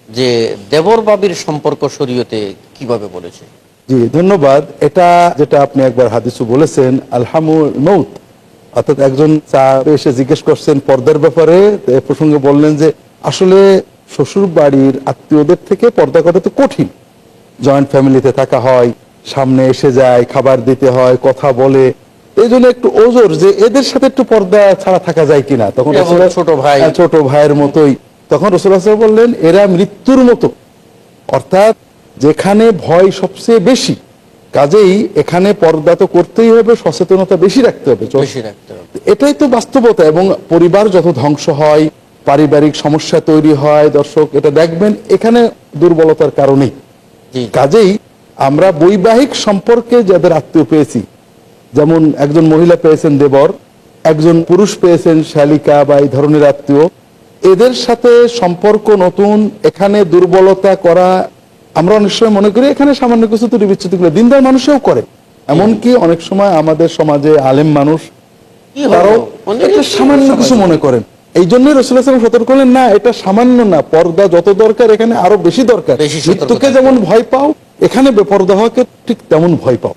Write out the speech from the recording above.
যে দেবর বাবির সম্পর্ক শরীয়তে কিভাবে বলেছে? জি ধন্যবাদ। এটা যেটা আপনি একবার হাদিসে বলেছেন, আলহামুল মৌত, অর্থাৎ একজন সাহাবী এসে জিজ্ঞেস করছেন পর্দার ব্যাপারে, এ প্রসঙ্গে বললেন যে আসলে শ্বশুর বাড়ির আত্মীয়দের থেকে পর্দা করা তো কঠিন। জয়েন্ট ফ্যামিলিতে থাকা হয়, সামনে এসে যায়, খাবার দিতে হয়, কথা বলে, এই জন্য একটু ওজোর যে এদের সাথে একটু পর্দা ছাড়া থাকা যায় কিনা। তখন যেমন ছোট ভাই। ছোট ভাইয়ের মতোই। তখন রাসূলুল্লাহ সাল্লাল্লাহু আলাইহি ওয়াসাল্লাম বললেন এরা মৃত্যুর মতো, অর্থাৎ যেখানে ভয় সবচেয়ে বেশি, কাজেই এখানে পর্দা তো করতেই হবে, সচেতনতা বেশি রাখতে হবে। বেশি রাখতে হবে। এটাই তো বাস্তবতা। এবং পরিবার যত ধ্বংস হয়, পারিবারিক সমস্যা তৈরি হয়, দর্শক এটা দেখবেন এখানে দুর্বলতার কারণেই। জি। কাজেই আমরা বৈবাহিক সম্পর্কে যাদের আত্মীয় পেয়েছি, যেমন একজন মহিলা পেয়েছেন দেবর, একজন পুরুষ পেয়েছেন শালিকা বা এই ধরনের আত্মীয়, এদের সাথে সম্পর্ক নতুন, এখানে দুর্বলতা করা, আমরা অনেক সময় মনে করি এখানে সামান্য কিছু ত্রুটি বিচ্যুতিগুলো দিনদার মানুষেও করে। এমনকি অনেক সময় আমাদের সমাজে আলেম মানুষ কি হলো? তারাও অনেকেই এটা সামান্য সমাজে কিছু মনে করেন। এই জন্যই রাসূলুল্লাহ সাল্লাল্লাহু আলাইহি ওয়াসাল্লাম সতর্ক করলেন, না এটা সামান্য না, পর্দা যত দরকার এখানে আরো বেশি দরকার। বেশি সতর্ক মৃত্যুকে থাকতে যেমন হবে। ভয় পাও, এখানে বেপর্দা হওয়াকে ঠিক তেমন ভয় পাও।